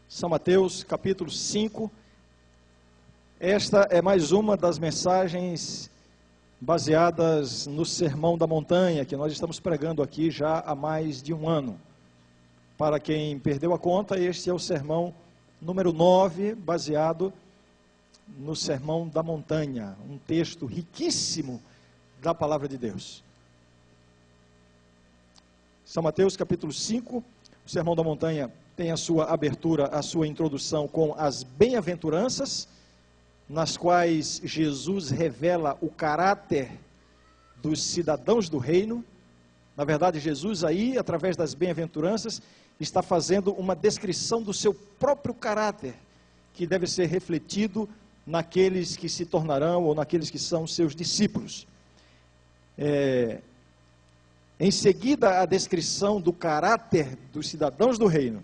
São Mateus, capítulo 5. Esta é mais uma das mensagens baseadas no Sermão da Montanha, que nós estamos pregando aqui já há mais de um ano. Para quem perdeu a conta, este é o sermão número 9, baseado no Sermão da Montanha, um texto riquíssimo da Palavra de Deus. São Mateus, capítulo 5, o Sermão da Montanha tem a sua abertura, a sua introdução com as bem-aventuranças, nas quais Jesus revela o caráter dos cidadãos do reino. Na verdade, Jesus aí, através das bem-aventuranças, está fazendo uma descrição do seu próprio caráter, que deve ser refletido naqueles que se tornarão, ou naqueles que são seus discípulos. Em seguida, a descrição do caráter dos cidadãos do reino,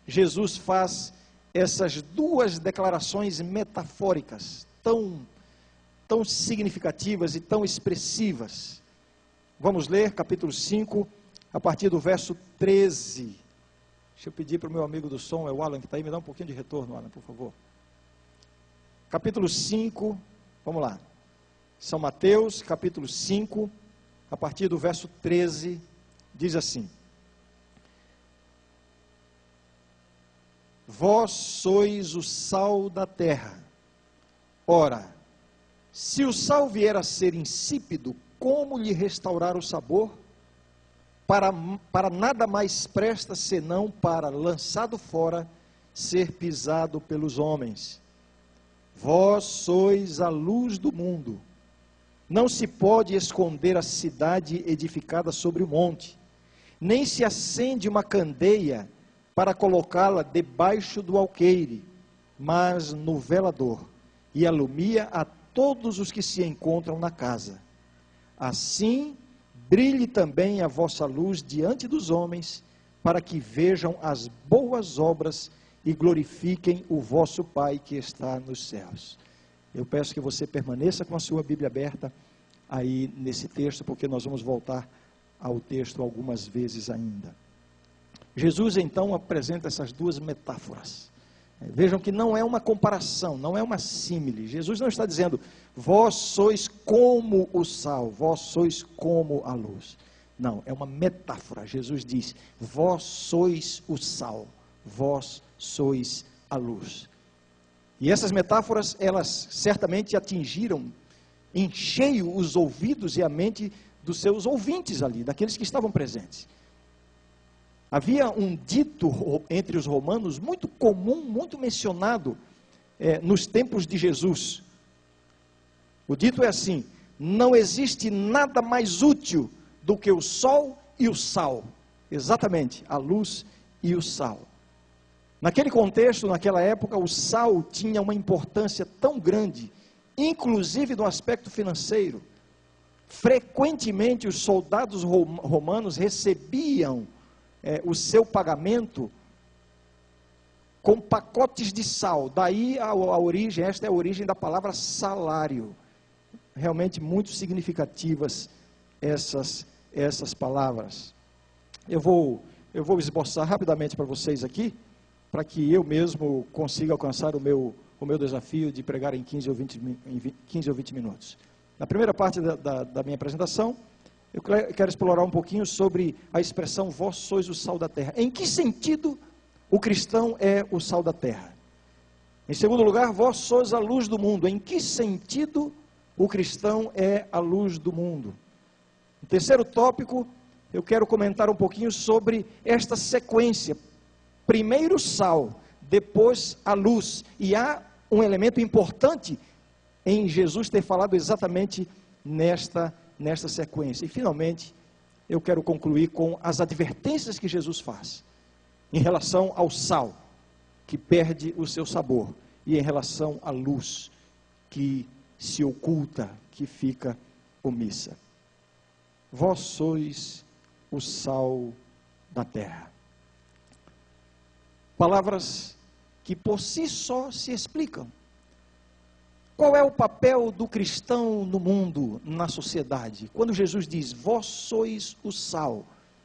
Jesus faz essas duas declarações metafóricas, tão significativas e tão expressivas. Vamos ler capítulo 5, a partir do verso 13. Deixa eu pedir para o meu amigo do som, é o Alan que está aí, me dá um pouquinho de retorno, Alan, por favor. Capítulo 5, vamos lá. São Mateus, capítulo 5, a partir do verso 13, diz assim: Vós sois o sal da terra. Ora, se o sal vier a ser insípido, como lhe restaurar o sabor? Para nada mais presta, senão para, lançado fora, ser pisado pelos homens. Vós sois a luz do mundo. Não se pode esconder a cidade edificada sobre o monte, nem se acende uma candeia para colocá-la debaixo do alqueire, mas no velador, e alumia a todos os que se encontram na casa. Assim, brilhe também a vossa luz diante dos homens, para que vejam as boas obras e glorifiquem o vosso Pai que está nos céus. Eu peço que você permaneça com a sua Bíblia aberta aí nesse texto, porque nós vamos voltar ao texto algumas vezes ainda. Jesus então apresenta essas duas metáforas. Vejam que não é uma comparação, não é uma símile. Jesus não está dizendo, vós sois como o sal, vós sois como a luz. Não, é uma metáfora. Jesus diz, vós sois o sal, vós sois a luz. E essas metáforas, elas certamente atingiram em cheio os ouvidos e a mente dos seus ouvintes ali, daqueles que estavam presentes. Havia um dito entre os romanos muito comum, muito mencionado nos tempos de Jesus. O dito é assim: não existe nada mais útil do que o sol e o sal. Exatamente, a luz e o sal. Naquele contexto, naquela época, o sal tinha uma importância tão grande, inclusive no aspecto financeiro. Frequentemente os soldados romanos recebiam o seu pagamento com pacotes de sal. Daí a origem, esta é a origem da palavra salário. Realmente muito significativas essas palavras. Eu vou esboçar rapidamente para vocês aqui, para que eu mesmo consiga alcançar o meu desafio de pregar em 15 ou 20 minutos. Na primeira parte da minha apresentação, eu quero explorar um pouquinho sobre a expressão vós sois o sal da terra. Em que sentido o cristão é o sal da terra? Em segundo lugar, vós sois a luz do mundo. Em que sentido o cristão é a luz do mundo? No terceiro tópico, eu quero comentar um pouquinho sobre esta sequência. Primeiro o sal, depois a luz. E há um elemento importante em Jesus ter falado exatamente nesta sequência. E finalmente, eu quero concluir com as advertências que Jesus faz em relação ao sal, que perde o seu sabor, e em relação à luz, que se oculta, que fica omissa. Vós sois o sal da terra. Palavras que por si só se explicam. Qual é o papel do cristão no mundo, na sociedade? Quando Jesus diz, vós sois o sal,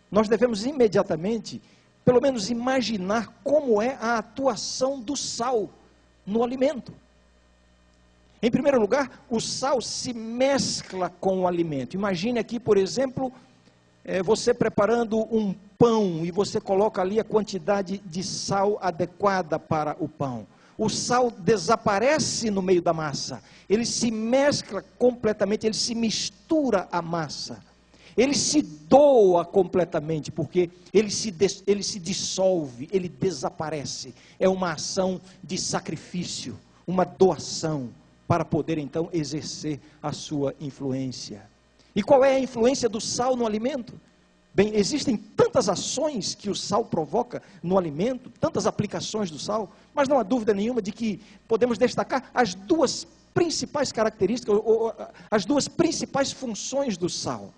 nós devemos imediatamente pelo menos imaginar como é a atuação do sal no alimento. Em primeiro lugar, o sal se mescla com o alimento. Imagine aqui, por exemplo, você preparando um pão e você coloca ali a quantidade de sal adequada para o pão. O sal desaparece no meio da massa, ele se mescla completamente, ele se mistura à massa. Ele se doa completamente, porque ele se dissolve, ele desaparece. É uma ação de sacrifício, uma doação, para poder então exercer a sua influência. E qual é a influência do sal no alimento? Bem, existem tantas ações que o sal provoca no alimento, tantas aplicações do sal, mas não há dúvida nenhuma de que podemos destacar as duas principais características, ou as duas principais funções do sal.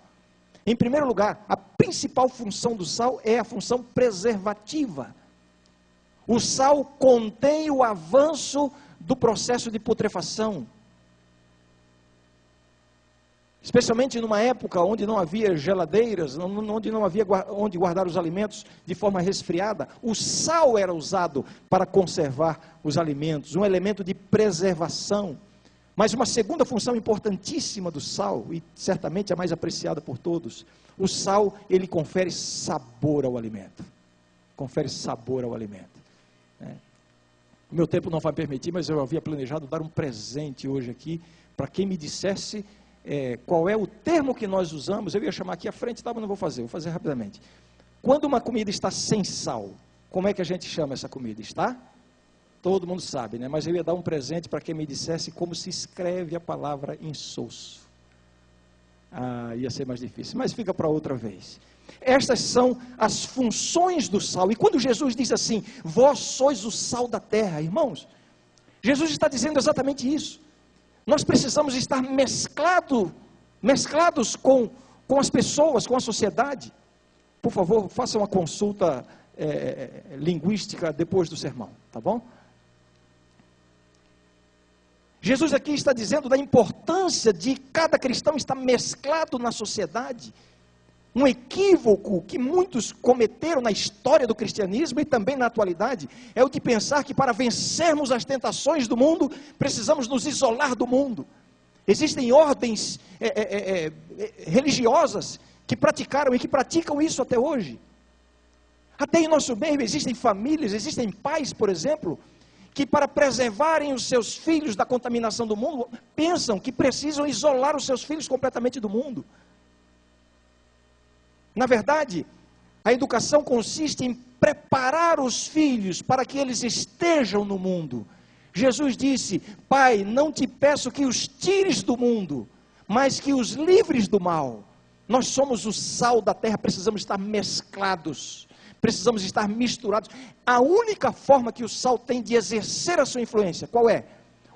Em primeiro lugar, a principal função do sal é a função preservativa. O sal contém o avanço do processo de putrefação. Especialmente numa época onde não havia geladeiras, onde não havia onde guardar os alimentos de forma resfriada, o sal era usado para conservar os alimentos, um elemento de preservação. Mas uma segunda função importantíssima do sal, e certamente a mais apreciada por todos, o sal, ele confere sabor ao alimento. Confere sabor ao alimento. O meu tempo não vai permitir, mas eu havia planejado dar um presente hoje aqui, para quem me dissesse qual é o termo que nós usamos. Eu ia chamar aqui à frente, tá, mas não vou fazer rapidamente. Quando uma comida está sem sal, como é que a gente chama essa comida? Está? Todo mundo sabe, né? Mas eu ia dar um presente para quem me dissesse como se escreve a palavra insosso. Ia ser mais difícil, mas fica para outra vez. Estas são as funções do sal. E quando Jesus diz assim, vós sois o sal da terra, irmãos, Jesus está dizendo exatamente isso. Nós precisamos estar mesclados com as pessoas, com a sociedade. Por favor, faça uma consulta linguística depois do sermão, tá bom? Jesus aqui está dizendo da importância de cada cristão estar mesclado na sociedade. Um equívoco que muitos cometeram na história do cristianismo e também na atualidade, é o de pensar que para vencermos as tentações do mundo, precisamos nos isolar do mundo. Existem ordens religiosas que praticaram e que praticam isso até hoje. Até em nosso meio existem famílias, existem pais, por exemplo, que para preservarem os seus filhos da contaminação do mundo, pensam que precisam isolar os seus filhos completamente do mundo. Na verdade, a educação consiste em preparar os filhos para que eles estejam no mundo. Jesus disse, Pai, não te peço que os tires do mundo, mas que os livres do mal. Nós somos o sal da terra, precisamos estar mesclados. Precisamos estar misturados. A única forma que o sal tem de exercer a sua influência, qual é?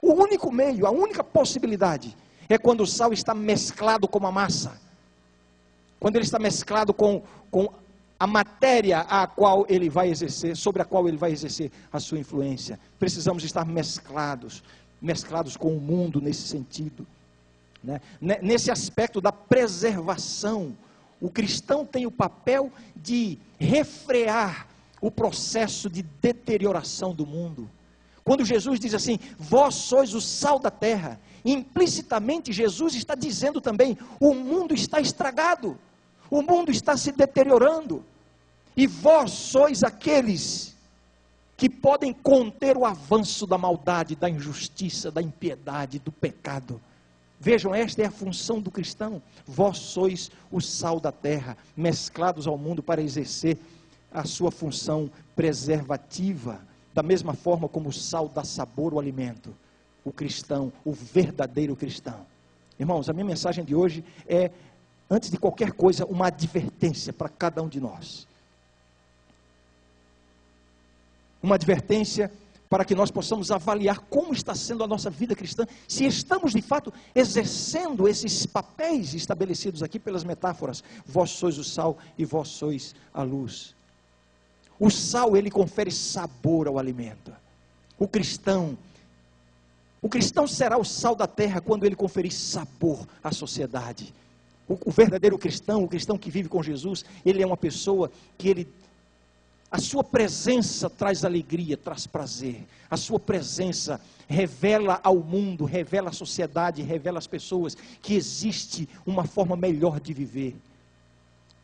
O único meio, a única possibilidade, é quando o sal está mesclado com a massa. Quando ele está mesclado com a matéria sobre a qual ele vai exercer a sua influência. Precisamos estar mesclados com o mundo nesse sentido. Né? Nesse aspecto da preservação, o cristão tem o papel de refrear o processo de deterioração do mundo. Quando Jesus diz assim, vós sois o sal da terra, implicitamente Jesus está dizendo também, o mundo está estragado, o mundo está se deteriorando, e vós sois aqueles que podem conter o avanço da maldade, da injustiça, da impiedade, do pecado. Vejam, esta é a função do cristão. Vós sois o sal da terra, mesclados ao mundo para exercer a sua função preservativa, da mesma forma como o sal dá sabor ao alimento. O cristão, o verdadeiro cristão. Irmãos, a minha mensagem de hoje é, antes de qualquer coisa, uma advertência para cada um de nós. Uma advertência para que nós possamos avaliar como está sendo a nossa vida cristã, se estamos de fato exercendo esses papéis estabelecidos aqui pelas metáforas, vós sois o sal e vós sois a luz. O sal, ele confere sabor ao alimento. O cristão será o sal da terra quando ele conferir sabor à sociedade. O verdadeiro cristão, o cristão que vive com Jesus, ele é uma pessoa que ele A sua presença traz alegria, traz prazer. A sua presença revela ao mundo, revela à sociedade, revela às pessoas que existe uma forma melhor de viver.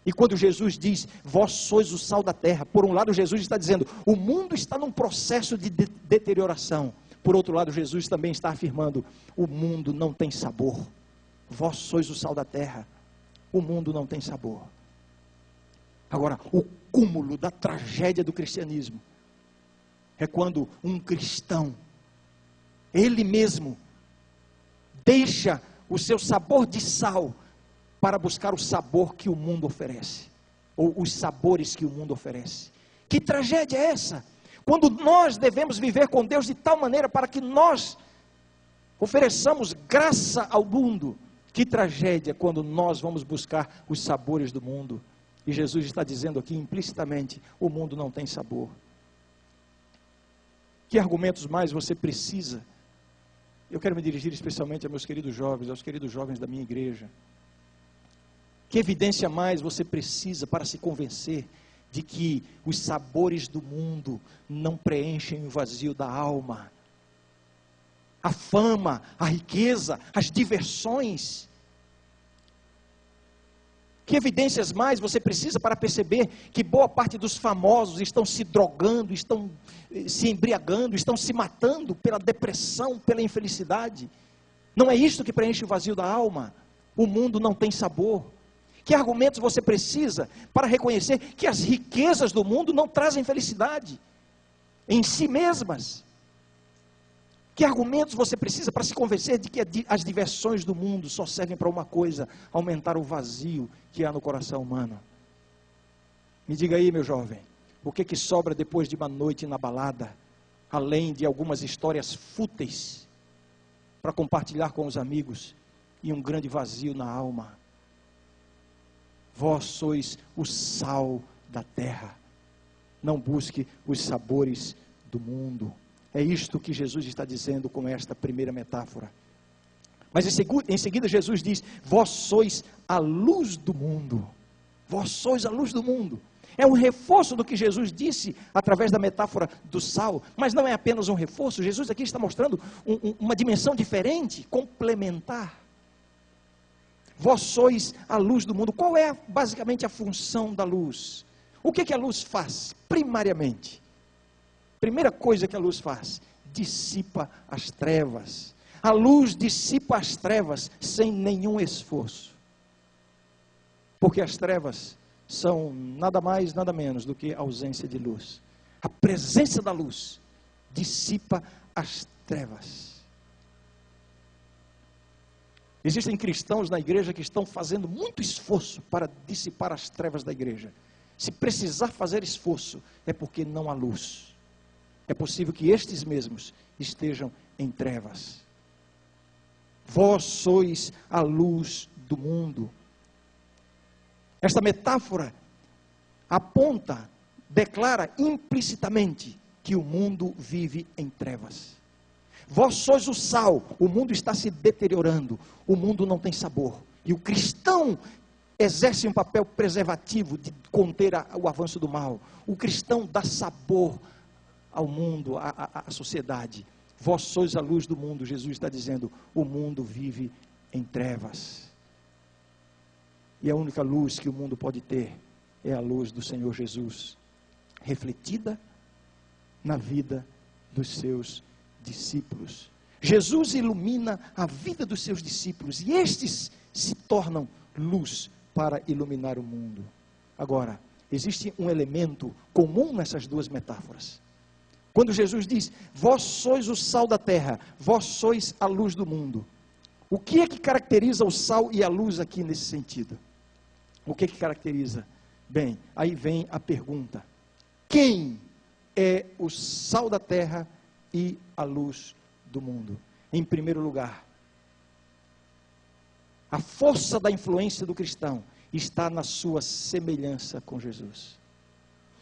E quando Jesus diz, vós sois o sal da terra, por um lado Jesus está dizendo, o mundo está num processo de deterioração. Por outro lado, Jesus também está afirmando, o mundo não tem sabor. Vós sois o sal da terra, o mundo não tem sabor. Agora, o cúmulo da tragédia do cristianismo é quando um cristão, ele mesmo, deixa o seu sabor de sal para buscar o sabor que o mundo oferece, ou os sabores que o mundo oferece. Que tragédia é essa? Quando nós devemos viver com Deus de tal maneira para que nós ofereçamos graça ao mundo. Que tragédia quando nós vamos buscar os sabores do mundo. E Jesus está dizendo aqui implicitamente, o mundo não tem sabor. Que argumentos mais você precisa? Eu quero me dirigir especialmente a meus queridos jovens, aos queridos jovens da minha igreja. Que evidência mais você precisa para se convencer de que os sabores do mundo não preenchem o vazio da alma? A fama, a riqueza, as diversões. Que evidências mais você precisa para perceber que boa parte dos famosos estão se drogando, estão se embriagando, estão se matando pela depressão, pela infelicidade? Não é isto que preenche o vazio da alma? O mundo não tem sabor. Que argumentos você precisa para reconhecer que as riquezas do mundo não trazem felicidade em si mesmas? Que argumentos você precisa para se convencer de que as diversões do mundo só servem para uma coisa, aumentar o vazio que há no coração humano? Me diga aí, meu jovem, o que sobra depois de uma noite na balada, além de algumas histórias fúteis para compartilhar com os amigos e um grande vazio na alma? Vós sois o sal da terra. Não busque os sabores do mundo. É isto que Jesus está dizendo com esta primeira metáfora. Mas em seguida Jesus diz, vós sois a luz do mundo. Vós sois a luz do mundo. É um reforço do que Jesus disse através da metáfora do sal, mas não é apenas um reforço. Jesus aqui está mostrando uma dimensão diferente, complementar. Vós sois a luz do mundo. Qual é basicamente a função da luz? O que a luz faz, primariamente? Primeira coisa que a luz faz, dissipa as trevas. A luz dissipa as trevas sem nenhum esforço. Porque as trevas são nada mais, nada menos do que ausência de luz. A presença da luz dissipa as trevas. Existem cristãos na igreja que estão fazendo muito esforço para dissipar as trevas da igreja. Se precisar fazer esforço, é porque não há luz. É possível que estes mesmos estejam em trevas. Vós sois a luz do mundo. Esta metáfora aponta, declara implicitamente que o mundo vive em trevas. Vós sois o sal, o mundo está se deteriorando, o mundo não tem sabor. E o cristão exerce um papel preservativo de conter o avanço do mal. O cristão dá sabor ao mundo, à sociedade. Vós sois a luz do mundo, Jesus está dizendo, o mundo vive em trevas. E a única luz que o mundo pode ter é a luz do Senhor Jesus, refletida na vida dos seus discípulos. Jesus ilumina a vida dos seus discípulos e estes se tornam luz para iluminar o mundo. Agora, existe um elemento comum nessas duas metáforas. Quando Jesus diz, vós sois o sal da terra, vós sois a luz do mundo. O que é que caracteriza o sal e a luz aqui nesse sentido? O que é que caracteriza? Bem, aí vem a pergunta. Quem é o sal da terra e a luz do mundo? Em primeiro lugar, a força da influência do cristão está na sua semelhança com Jesus.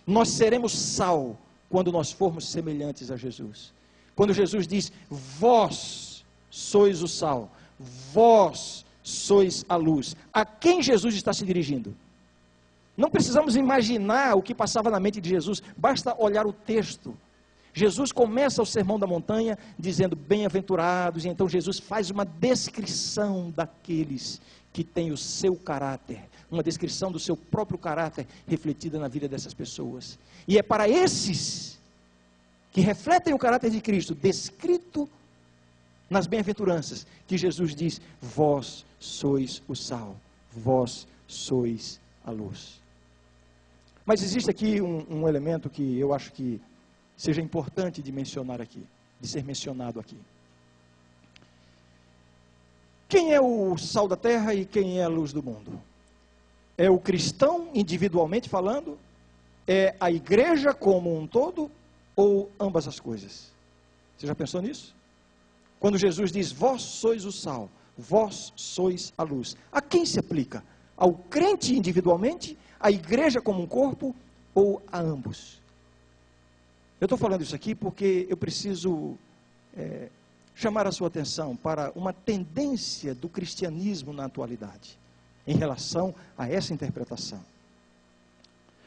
Nós seremos sal quando nós formos semelhantes a Jesus. Quando Jesus diz, vós sois o sal, vós sois a luz. A quem Jesus está se dirigindo? Não precisamos imaginar o que passava na mente de Jesus, basta olhar o texto. Jesus começa o Sermão da Montanha dizendo bem-aventurados, e então Jesus faz uma descrição daqueles que têm o seu caráter, uma descrição do seu próprio caráter refletida na vida dessas pessoas. E é para esses que refletem o caráter de Cristo, descrito nas bem-aventuranças, que Jesus diz: vós sois o sal, vós sois a luz. Mas existe aqui um elemento que eu acho que seja importante de mencionar aqui, de ser mencionado aqui. Quem é o sal da terra e quem é a luz do mundo? É o cristão individualmente falando? É a igreja como um todo? Ou ambas as coisas? Você já pensou nisso? Quando Jesus diz, vós sois o sal, vós sois a luz, a quem se aplica? Ao crente individualmente, à igreja como um corpo, ou a ambos? Eu estou falando isso aqui porque eu preciso chamar a sua atenção para uma tendência do cristianismo na atualidade, em relação a essa interpretação.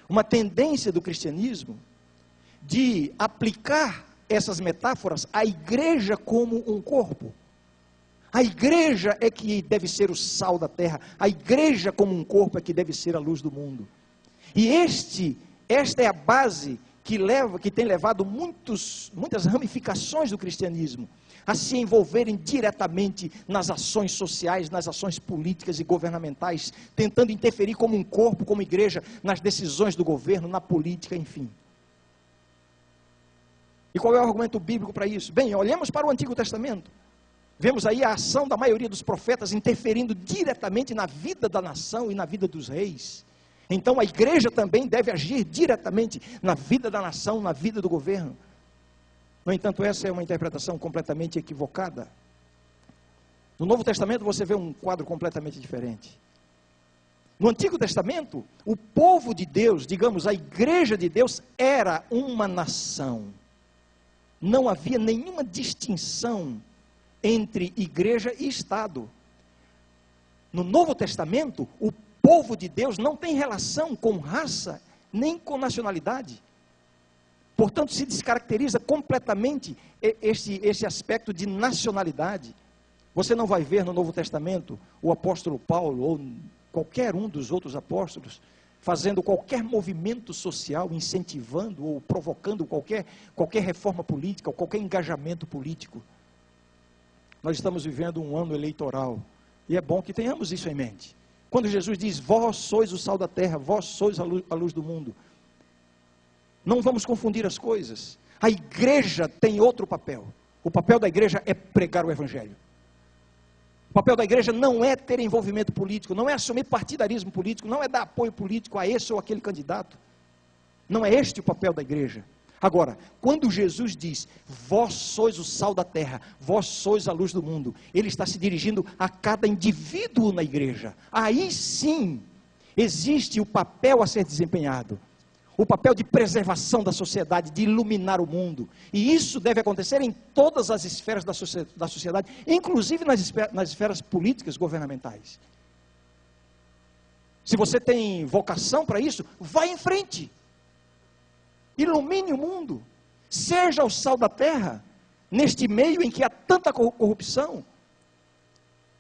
Uma tendência do cristianismo de aplicar essas metáforas à igreja como um corpo. A igreja é que deve ser o sal da terra, a igreja como um corpo é que deve ser a luz do mundo. E esta é a base que tem levado muitas ramificações do cristianismo a se envolverem diretamente nas ações sociais, nas ações políticas e governamentais, tentando interferir como um corpo, como igreja, nas decisões do governo, na política, enfim. E qual é o argumento bíblico para isso? Bem, olhemos para o Antigo Testamento. Vemos aí a ação da maioria dos profetas interferindo diretamente na vida da nação e na vida dos reis. Então a igreja também deve agir diretamente na vida da nação, na vida do governo. No entanto, essa é uma interpretação completamente equivocada. No Novo Testamento você vê um quadro completamente diferente. No Antigo Testamento, o povo de Deus, digamos, a igreja de Deus, era uma nação. Não havia nenhuma distinção entre igreja e Estado. No Novo Testamento, o povo de Deus não tem relação com raça, nem com nacionalidade. Portanto, se descaracteriza completamente esse aspecto de nacionalidade. Você não vai ver no Novo Testamento o apóstolo Paulo, ou qualquer um dos outros apóstolos, fazendo qualquer movimento social, incentivando ou provocando qualquer reforma política, ou qualquer engajamento político. Nós estamos vivendo um ano eleitoral, e é bom que tenhamos isso em mente. Quando Jesus diz, vós sois o sal da terra, vós sois a luz do mundo, não vamos confundir as coisas. A igreja tem outro papel. O papel da igreja é pregar o evangelho. O papel da igreja não é ter envolvimento político, não é assumir partidarismo político, não é dar apoio político a esse ou aquele candidato. Não é este o papel da igreja. Agora, quando Jesus diz, vós sois o sal da terra, vós sois a luz do mundo, ele está se dirigindo a cada indivíduo na igreja. Aí sim, existe o papel a ser desempenhado. O papel de preservação da sociedade, de iluminar o mundo. E isso deve acontecer em todas as esferas da sociedade, inclusive nas esferas políticas governamentais. Se você tem vocação para isso, vá em frente. Ilumine o mundo. Seja o sal da terra, neste meio em que há tanta corrupção.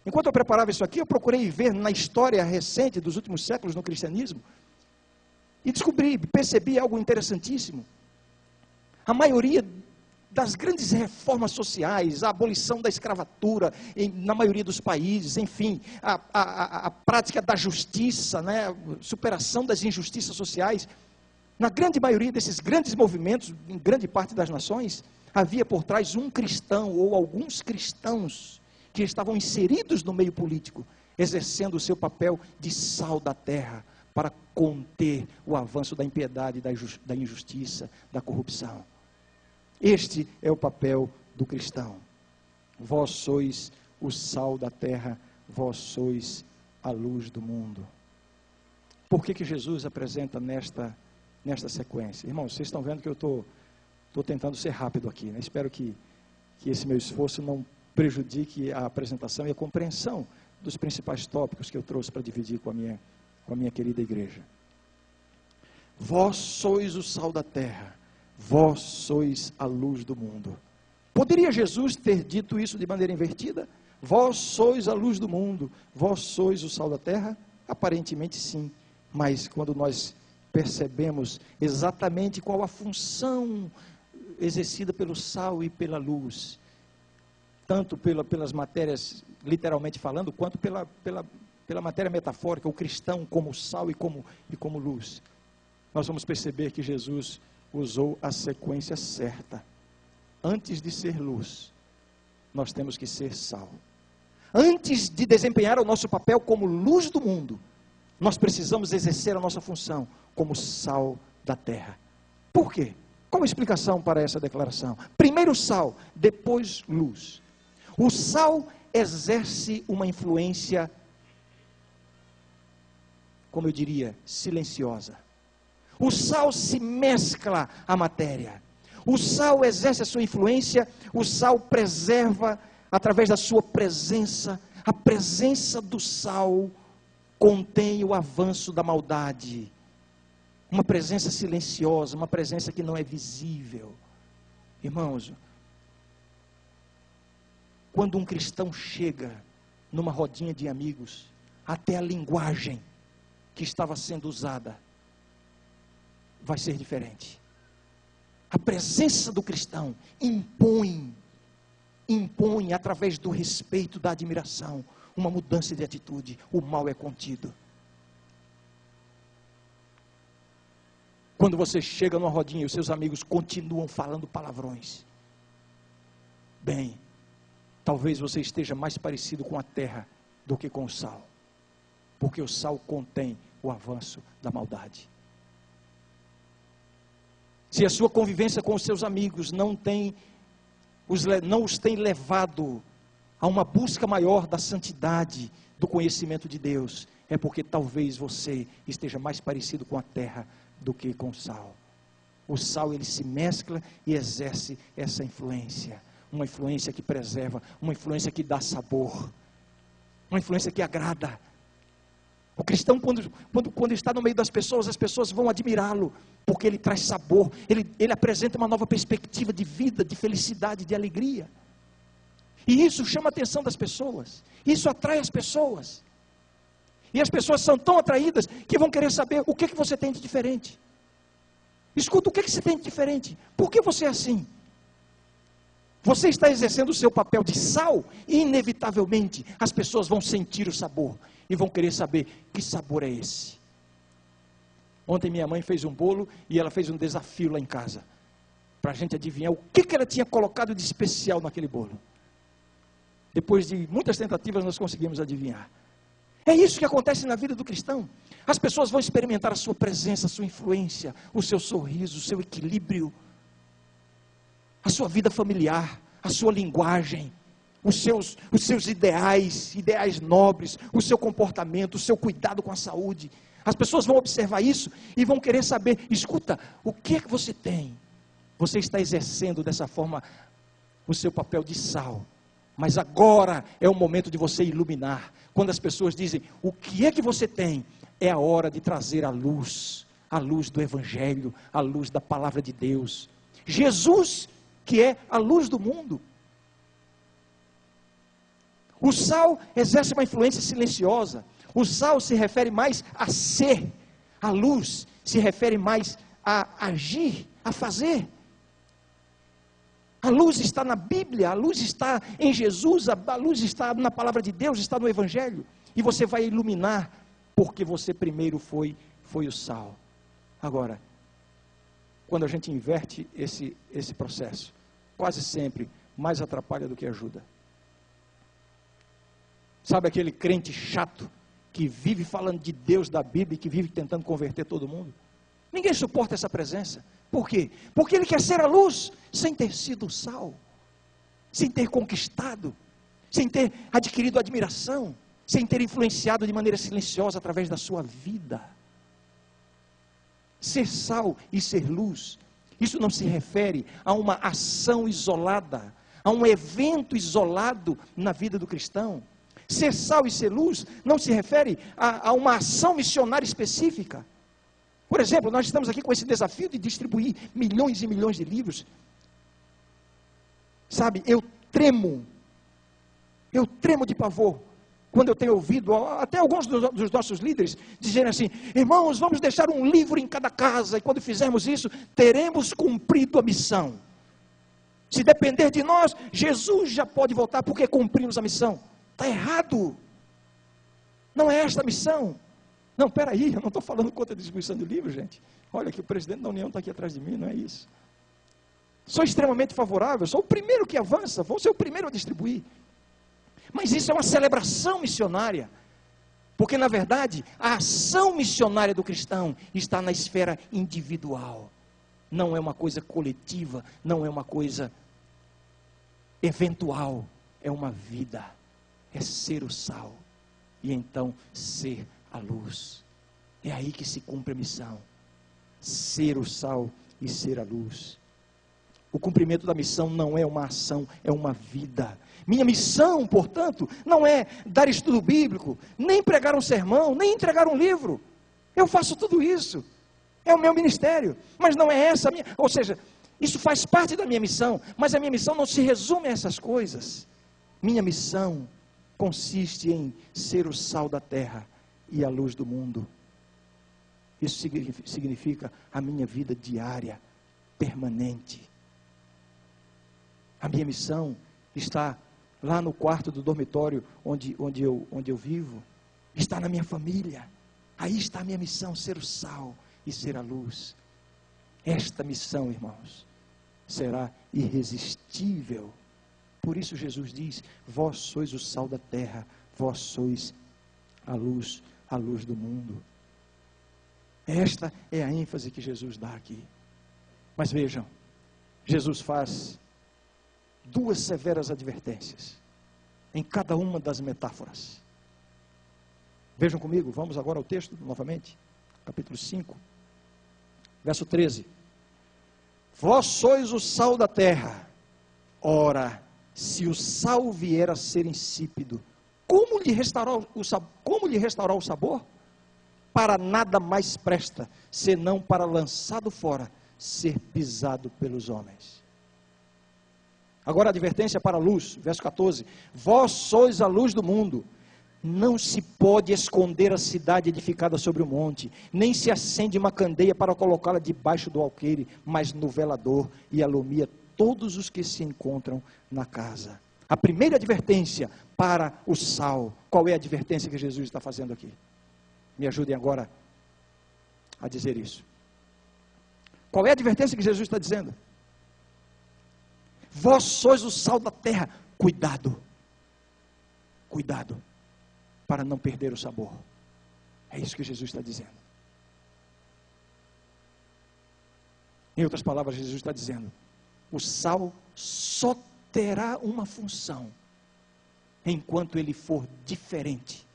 Enquanto eu preparava isso aqui, eu procurei ver na história recente dos últimos séculos no cristianismo, e percebi algo interessantíssimo. A maioria das grandes reformas sociais, a abolição da escravatura na maioria dos países, enfim, a prática da justiça, né, superação das injustiças sociais, na grande maioria desses grandes movimentos, em grande parte das nações, havia por trás um cristão ou alguns cristãos que estavam inseridos no meio político, exercendo o seu papel de sal da terra, para conter o avanço da impiedade, da injustiça, da corrupção. Este é o papel do cristão. Vós sois o sal da terra, vós sois a luz do mundo. Por que Jesus apresenta nesta sequência? Irmãos, vocês estão vendo que eu estou tentando ser rápido aqui, né? Espero que esse meu esforço não prejudique a apresentação e a compreensão dos principais tópicos que eu trouxe para dividir com a minha querida igreja. Vós sois o sal da terra, vós sois a luz do mundo. Poderia Jesus ter dito isso de maneira invertida? Vós sois a luz do mundo, vós sois o sal da terra? Aparentemente sim, mas quando nós percebemos exatamente qual a função exercida pelo sal e pela luz, tanto pelas matérias, literalmente falando, quanto pela matéria metafórica, o cristão como sal e como luz, nós vamos perceber que Jesus usou a sequência certa. Antes de ser luz, nós temos que ser sal. Antes de desempenhar o nosso papel como luz do mundo, nós precisamos exercer a nossa função como sal da terra. Por quê? Qual a explicação para essa declaração? Primeiro sal, depois luz. O sal exerce uma influência, como eu diria, silenciosa. O sal se mescla à matéria. O sal exerce a sua influência, o sal preserva através da sua presença. A presença do sal contém o avanço da maldade. Uma presença silenciosa, uma presença que não é visível. Irmãos, quando um cristão chega numa rodinha de amigos, até a linguagem que estava sendo usada vai ser diferente. A presença do cristão impõe através do respeito, da admiração, uma mudança de atitude. O mal é contido. Quando você chega numa rodinha e os seus amigos continuam falando palavrões, bem, talvez você esteja mais parecido com a terra do que com o sal, porque o sal contém o avanço da maldade. Se a sua convivência com os seus amigos não os tem levado a uma busca maior da santidade, do conhecimento de Deus, é porque talvez você esteja mais parecido com a terra do que com o sal. O sal, ele se mescla e exerce essa influência, uma influência que preserva, uma influência que dá sabor, uma influência que agrada. O cristão, quando está no meio das pessoas, as pessoas vão admirá-lo, porque ele traz sabor, ele apresenta uma nova perspectiva de vida, de felicidade, de alegria. E isso chama a atenção das pessoas, isso atrai as pessoas. E as pessoas são tão atraídas que vão querer saber o que você tem de diferente. Escuta, o que você tem de diferente? Por que você é assim? Você está exercendo o seu papel de sal e inevitavelmente as pessoas vão sentir o sabor e vão querer saber que sabor é esse. Ontem minha mãe fez um bolo e ela fez um desafio lá em casa para a gente adivinhar o que ela tinha colocado de especial naquele bolo. Depois de muitas tentativas nós conseguimos adivinhar. É isso que acontece na vida do cristão. As pessoas vão experimentar a sua presença, a sua influência, o seu sorriso, o seu equilíbrio, a sua vida familiar, a sua linguagem, os seus ideais nobres, o seu comportamento, o seu cuidado com a saúde. As pessoas vão observar isso e vão querer saber, escuta, o que é que você tem? Você está exercendo dessa forma o seu papel de sal. Mas agora é o momento de você iluminar. Quando as pessoas dizem, o que é que você tem? É a hora de trazer a luz do Evangelho, a luz da palavra de Deus. Jesus, que é a luz do mundo. O sal exerce uma influência silenciosa. O sal se refere mais a ser. A luz se refere mais a agir, a fazer. A luz está na Bíblia, a luz está em Jesus, a luz está na palavra de Deus, está no Evangelho. E você vai iluminar, porque você primeiro foi o sal. Agora, quando a gente inverte esse processo, quase sempre mais atrapalha do que ajuda. Sabe aquele crente chato, que vive falando de Deus, da Bíblia, e que vive tentando converter todo mundo? Ninguém suporta essa presença. Por quê? Porque ele quer ser a luz, sem ter sido o sal, sem ter conquistado, sem ter adquirido admiração, sem ter influenciado de maneira silenciosa através da sua vida. Ser sal e ser luz, isso não se refere a uma ação isolada, a um evento isolado na vida do cristão. Ser sal e ser luz não se refere a uma ação missionária específica. Por exemplo, nós estamos aqui com esse desafio de distribuir milhões e milhões de livros. Sabe, eu tremo de pavor, quando eu tenho ouvido até alguns dos nossos líderes dizerem assim: irmãos, vamos deixar um livro em cada casa, e quando fizermos isso, teremos cumprido a missão. Se depender de nós, Jesus já pode voltar, porque cumprimos a missão. Está errado. Não é esta a missão. Não, peraí, eu não estou falando contra a distribuição de livros, gente. Olha que o presidente da União está aqui atrás de mim, não é isso. Sou extremamente favorável, sou o primeiro que avança, vou ser o primeiro a distribuir. Mas isso é uma celebração missionária, porque na verdade a ação missionária do cristão está na esfera individual, não é uma coisa coletiva, não é uma coisa eventual, é uma vida, é ser o sal, e então ser a luz. É aí que se cumpre a missão, ser o sal e ser a luz. O cumprimento da missão não é uma ação, é uma vida. Minha missão, portanto, não é dar estudo bíblico, nem pregar um sermão, nem entregar um livro. Eu faço tudo isso, é o meu ministério, mas não é essa a minha, ou seja, isso faz parte da minha missão, mas a minha missão não se resume a essas coisas. Minha missão consiste em ser o sal da terra e a luz do mundo. Isso significa a minha vida diária, permanente. A minha missão está lá no quarto do dormitório onde eu vivo, está na minha família. Aí está a minha missão, ser o sal e ser a luz. Esta missão, irmãos, será irresistível. Por isso Jesus diz: vós sois o sal da terra, vós sois a luz do mundo. Esta é a ênfase que Jesus dá aqui. Mas vejam, Jesus faz duas severas advertências em cada uma das metáforas. Vejam comigo, vamos agora ao texto novamente, capítulo 5, verso 13. Vós sois o sal da terra. Ora, se o sal vier a ser insípido, como lhe restaurar o sabor? Para nada mais presta, senão para, lançado fora, ser pisado pelos homens. Agora a advertência para a luz, verso 14. Vós sois a luz do mundo. Não se pode esconder a cidade edificada sobre o monte, nem se acende uma candeia para colocá-la debaixo do alqueire, mas no velador, e alumia todos os que se encontram na casa. A primeira advertência para o sal. Qual é a advertência que Jesus está fazendo aqui? Me ajudem agora a dizer isso. Qual é a advertência que Jesus está dizendo? Vós sois o sal da terra. Cuidado, para não perder o sabor. É isso que Jesus está dizendo. Em outras palavras, Jesus está dizendo: o sal só terá uma função enquanto ele for diferente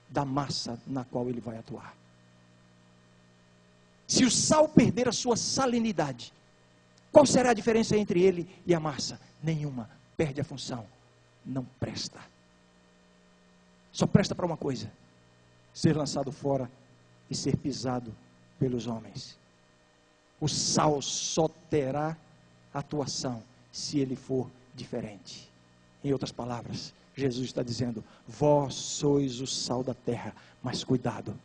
da massa na qual ele vai atuar. Se o sal perder a sua salinidade, qual será a diferença entre ele e a massa? Nenhuma. Perde a função. Não presta. Só presta para uma coisa: ser lançado fora e ser pisado pelos homens. O sal só terá atuação se ele for diferente. Em outras palavras, Jesus está dizendo: vós sois o sal da terra, mas cuidado,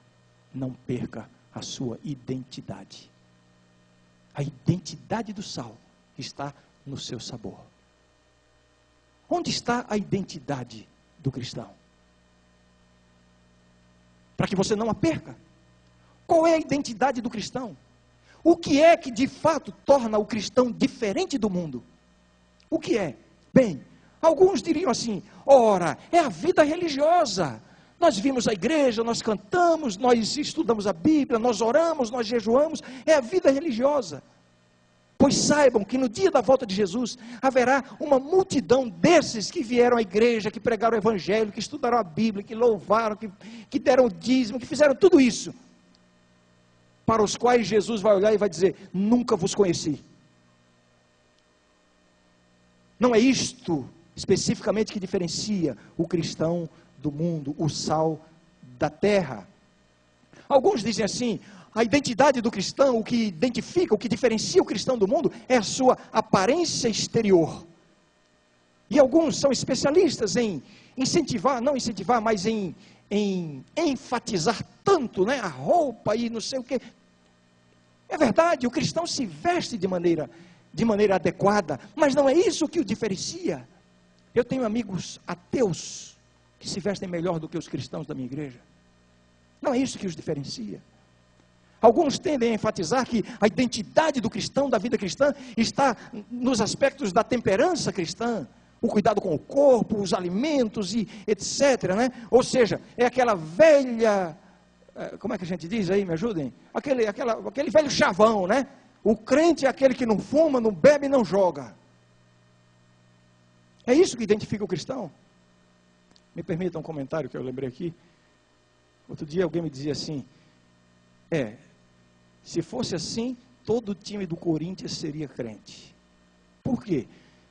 não perca a sua identidade. A identidade do sal está no seu sabor. Onde está a identidade do cristão? Para que você não a perca. Qual é a identidade do cristão? O que é que de fato torna o cristão diferente do mundo? O que é? Bem, alguns diriam assim: ora, é a vida religiosa. Nós vimos a igreja, nós cantamos, nós estudamos a Bíblia, nós oramos, nós jejuamos, é a vida religiosa. Pois saibam que no dia da volta de Jesus, haverá uma multidão desses que vieram à igreja, que pregaram o evangelho, que estudaram a Bíblia, que louvaram, que deram o dízimo, que fizeram tudo isso, para os quais Jesus vai olhar e vai dizer: nunca vos conheci. Não é isto especificamente que diferencia o cristão do mundo, o sal da terra. Alguns dizem assim, a identidade do cristão, o que identifica, o que diferencia o cristão do mundo, é a sua aparência exterior. E alguns são especialistas em incentivar, não incentivar, mas em enfatizar tanto, né, a roupa e não sei o quê. É verdade, o cristão se veste de maneira adequada, mas não é isso que o diferencia. Eu tenho amigos ateus que se vestem melhor do que os cristãos da minha igreja. Não é isso que os diferencia. Alguns tendem a enfatizar que a identidade do cristão, da vida cristã, está nos aspectos da temperança cristã, o cuidado com o corpo, os alimentos e etc, né? Ou seja, é aquela velha, como é que a gente diz aí, me ajudem? Aquele velho chavão, né? O crente é aquele que não fuma, não bebe e não joga. É isso que identifica o cristão. Me permita um comentário que eu lembrei aqui. Outro dia alguém me dizia assim, se fosse assim, todo o time do Corinthians seria crente. Por quê?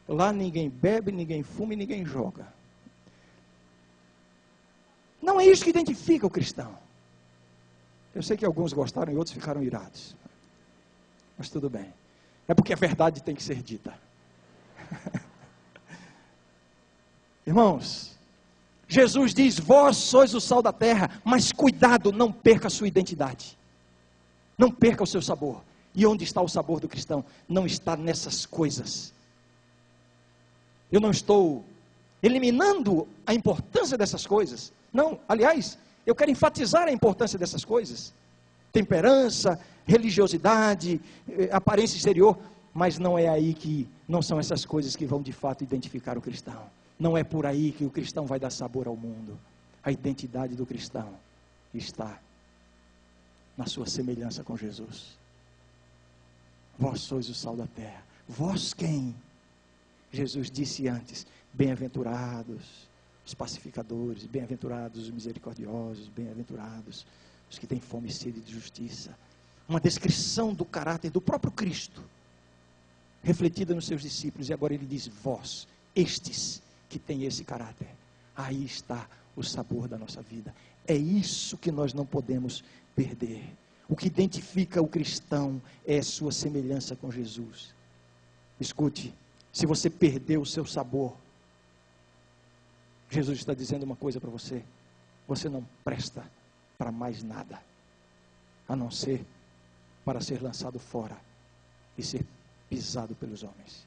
Lá ninguém bebe, ninguém fuma e ninguém joga. Não é isso que identifica o cristão. Eu sei que alguns gostaram e outros ficaram irados. Mas tudo bem. É porque a verdade tem que ser dita. Irmãos, Jesus diz, vós sois o sal da terra, mas cuidado, não perca a sua identidade. Não perca o seu sabor. E onde está o sabor do cristão? Não está nessas coisas. Eu não estou eliminando a importância dessas coisas. Não, aliás, eu quero enfatizar a importância dessas coisas. Temperança, religiosidade, aparência exterior. Mas não é aí que, não são essas coisas que vão de fato identificar o cristão. Não é por aí que o cristão vai dar sabor ao mundo. A identidade do cristão está na sua semelhança com Jesus. Vós sois o sal da terra. Vós quem? Jesus disse antes, bem-aventurados os pacificadores, bem-aventurados os misericordiosos, bem-aventurados os que têm fome e sede de justiça. Uma descrição do caráter do próprio Cristo, refletida nos seus discípulos, e agora ele diz, vós, estes que têm esse caráter, aí está o sabor da nossa vida. É isso que nós não podemos perder. O que identifica o cristão é sua semelhança com Jesus. Escute, se você perdeu o seu sabor, Jesus está dizendo uma coisa para você, você não presta para mais nada, a não ser para ser lançado fora e ser pisado pelos homens.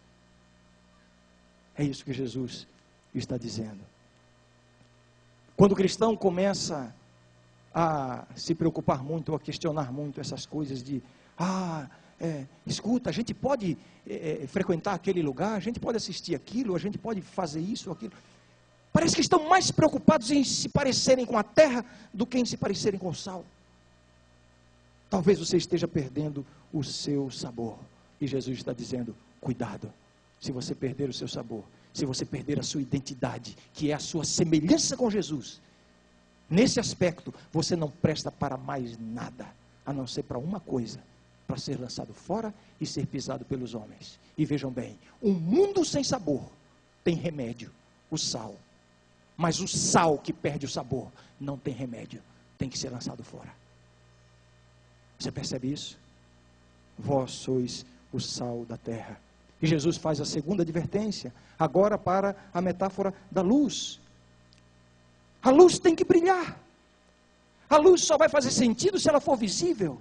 É isso que Jesus está dizendo. Quando o cristão começa a se preocupar muito, ou a questionar muito essas coisas de, escuta, a gente pode frequentar aquele lugar, a gente pode assistir aquilo, a gente pode fazer isso ou aquilo. Parece que estão mais preocupados em se parecerem com a terra do que em se parecerem com o sal. Talvez você esteja perdendo o seu sabor. E Jesus está dizendo, cuidado, se você perder o seu sabor, se você perder a sua identidade, que é a sua semelhança com Jesus, nesse aspecto, você não presta para mais nada, a não ser para uma coisa, para ser lançado fora e ser pisado pelos homens. E vejam bem, um mundo sem sabor tem remédio, o sal. Mas o sal que perde o sabor não tem remédio, tem que ser lançado fora. Você percebe isso? Vós sois o sal da terra. E Jesus faz a segunda advertência, agora para a metáfora da luz. A luz tem que brilhar. A luz só vai fazer sentido se ela for visível.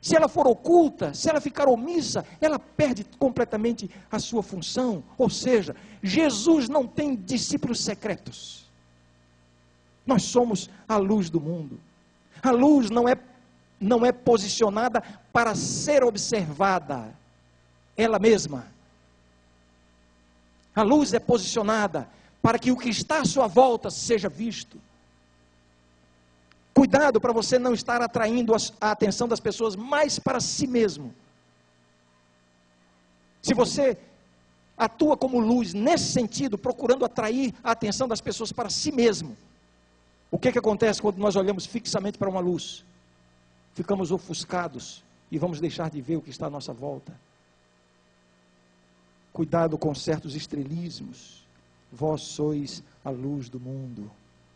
Se ela for oculta, se ela ficar omissa, ela perde completamente a sua função. Ou seja, Jesus não tem discípulos secretos. Nós somos a luz do mundo. A luz não é posicionada para ser observada ela mesma. A luz é posicionada para que o que está à sua volta seja visto. Cuidado para você não estar atraindo a atenção das pessoas mais para si mesmo. Se você atua como luz nesse sentido, procurando atrair a atenção das pessoas para si mesmo, o que acontece quando nós olhamos fixamente para uma luz? Ficamos ofuscados e vamos deixar de ver o que está à nossa volta. Cuidado com certos estrelismos. Vós sois a luz do mundo.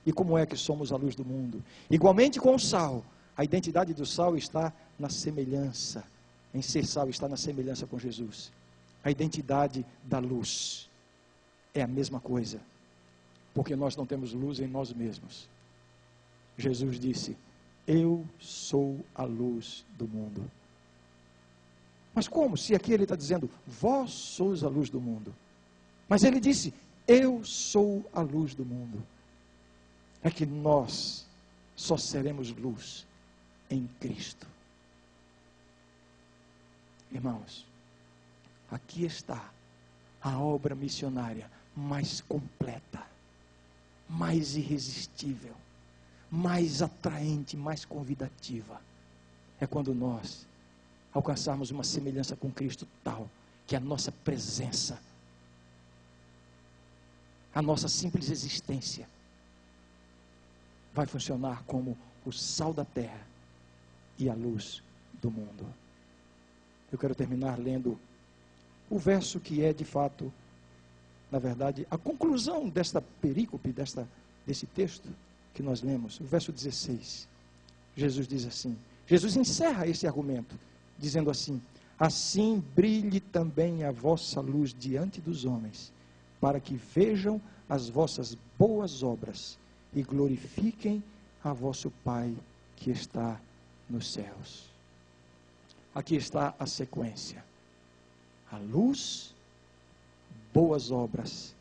E como é que somos a luz do mundo? Igualmente com o sal, a identidade do sal está na semelhança. Em ser sal está na semelhança com Jesus. A identidade da luz é a mesma coisa, porque nós não temos luz em nós mesmos. Jesus disse: eu sou a luz do mundo. Mas como? Se aqui ele está dizendo, vós sois a luz do mundo. Mas ele disse, eu sou a luz do mundo. É que nós só seremos luz em Cristo. Irmãos, aqui está a obra missionária mais completa, mais irresistível, mais atraente, mais convidativa. É quando nós alcançarmos uma semelhança com Cristo tal, que a nossa presença, a nossa simples existência, vai funcionar como o sal da terra e a luz do mundo. Eu quero terminar lendo o verso que é de fato, na verdade, a conclusão desta perícope, desse texto que nós lemos, o verso 16. Jesus diz assim, Jesus encerra esse argumento, dizendo assim, assim brilhe também a vossa luz diante dos homens, para que vejam as vossas boas obras e glorifiquem a vosso Pai que está nos céus. Aqui está a sequência. A luz, boas obras,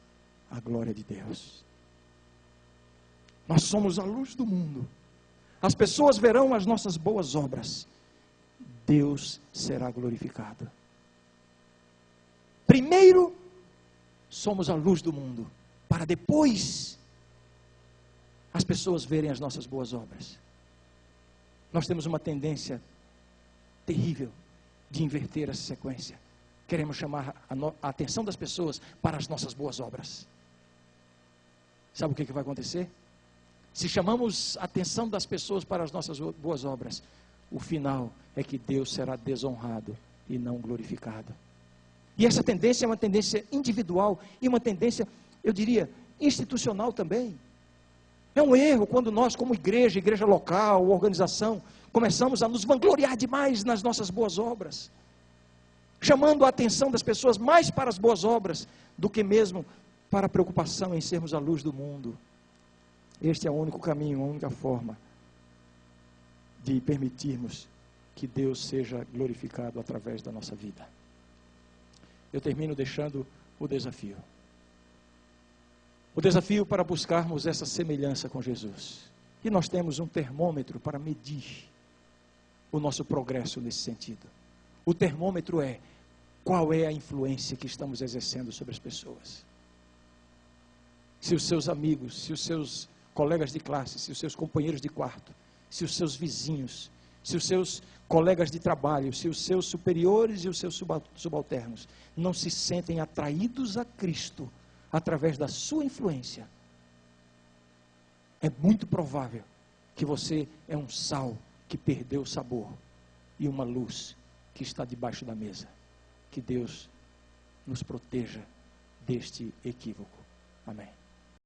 a glória de Deus. Nós somos a luz do mundo. As pessoas verão as nossas boas obras. Deus será glorificado. Primeiro, somos a luz do mundo, para depois as pessoas verem as nossas boas obras. Nós temos uma tendência terrível de inverter essa sequência. Queremos chamar a atenção das pessoas para as nossas boas obras. Sabe o que vai acontecer? Se chamamos a atenção das pessoas para as nossas boas obras, o final é que Deus será desonrado e não glorificado. E essa tendência é uma tendência individual e uma tendência, eu diria, institucional também. É um erro quando nós, como igreja local, organização, começamos a nos vangloriar demais nas nossas boas obras, chamando a atenção das pessoas mais para as boas obras do que mesmo para a preocupação em sermos a luz do mundo. Este é o único caminho, a única forma de permitirmos que Deus seja glorificado através da nossa vida. Eu termino deixando o desafio. O desafio para buscarmos essa semelhança com Jesus. E nós temos um termômetro para medir o nosso progresso nesse sentido. O termômetro é qual é a influência que estamos exercendo sobre as pessoas. Se os seus amigos, se os seus colegas de classe, se os seus companheiros de quarto, se os seus vizinhos, se os seus colegas de trabalho, se os seus superiores e os seus subalternos não se sentem atraídos a Cristo através da sua influência, é muito provável que você é um sal que perdeu o sabor e uma luz que está debaixo da mesa. Que Deus nos proteja deste equívoco. Amém.